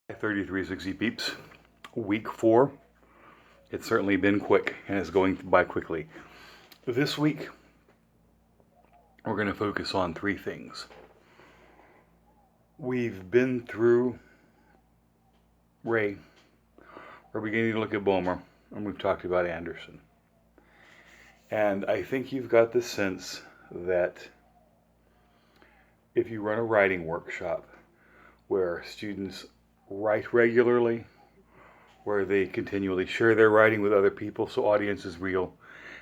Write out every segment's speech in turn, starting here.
3360 peeps, week 4. It's certainly been quick and it's going by quickly. This week, we're going to focus on 3 things. We've been through Ray. We're beginning to look at Boehmer, and we've talked about Anderson. And I think you've got the sense that if you run a writing workshop where students write regularly, where they continually share their writing with other people, so audience is real,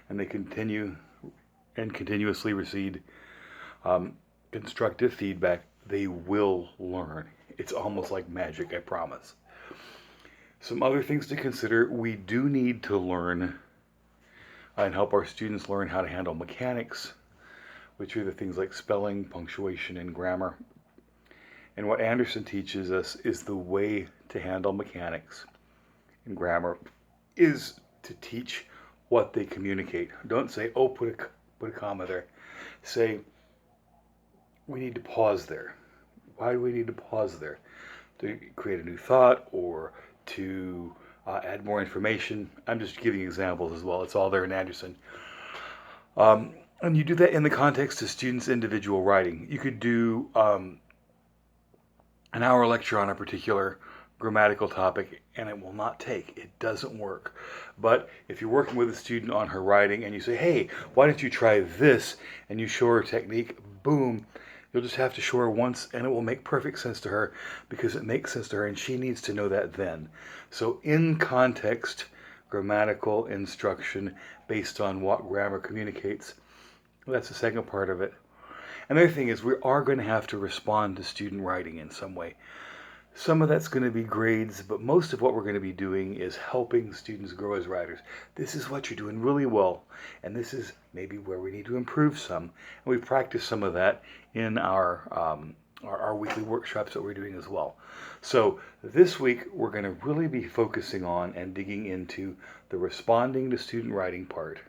and they continue and continuously receive constructive feedback, they will learn. It's almost like magic, I promise. Some other things to consider: we do need to learn and help our students learn how to handle mechanics, which are the things like spelling, punctuation, and grammar. And what Anderson teaches us is the way to handle mechanics and grammar is to teach what they communicate. Don't say, oh, put a comma there. Say, we need to pause there. Why do we need to pause there? To create a new thought or to add more information. I'm just giving examples as well. It's all there in Anderson. And you do that in the context of students' individual writing. You could do an hour lecture on a particular grammatical topic, and it will not take. It doesn't work. But if you're working with a student on her writing and you say, hey, why don't you try this, and you show her technique, boom, you'll just have to show her once and it will make perfect sense to her because it makes sense to her and she needs to know that then. So in context, grammatical instruction based on what grammar communicates, that's the second part of it. Another thing is we are going to have to respond to student writing in some way. Some of that's going to be grades, but most of what we're going to be doing is helping students grow as writers. This is what you're doing really well, and this is maybe where we need to improve some. And we practice some of that in our weekly workshops that we're doing as well. So this week we're going to really be focusing on and digging into the responding to student writing part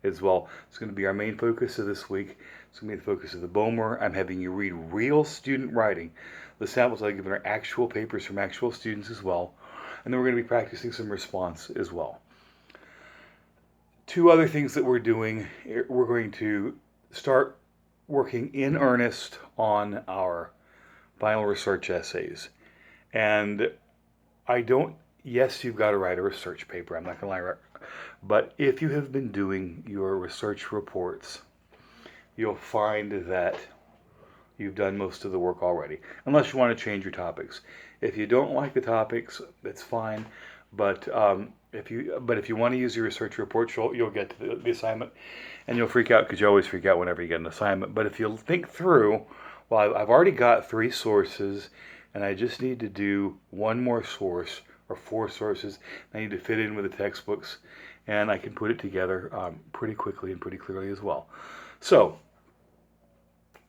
as well. It's going to be our main focus of this week. It's going to be the focus of the Boehmer. I'm having you read real student writing. The samples I've given are actual papers from actual students as well. And then we're going to be practicing some response as well. 2 other things that we're doing. We're going to start working in earnest on our final research essays. And yes, you've got to write a research paper. I'm not going to lie. But if you have been doing your research reports, you'll find that you've done most of the work already, unless you want to change your topics. If you don't like the topics, that's fine. But if you want to use your research reports, you'll get to the assignment, and you'll freak out because you always freak out whenever you get an assignment. But if you'll think through, well, I've already got 3 sources, and I just need to do 1 more source or 4 sources. I need to fit in with the textbooks, and I can put it together pretty quickly and pretty clearly as well. So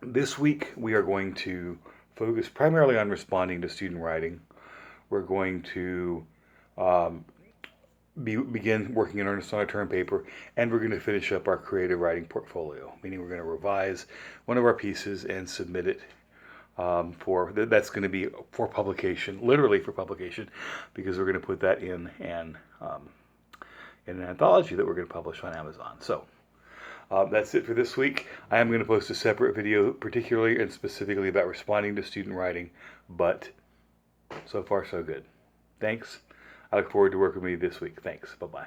this week we are going to focus primarily on responding to student writing. We're going to begin working in earnest on our term paper, and we're going to finish up our creative writing portfolio, meaning we're going to revise one of our pieces and submit it that's going to be for publication, literally for publication, because we're going to put that in an anthology that we're going to publish on Amazon. So that's it for this week. I am going to post a separate video particularly and specifically about responding to student writing, but so far so good. Thanks. I look forward to working with you this week. Thanks. Bye-bye.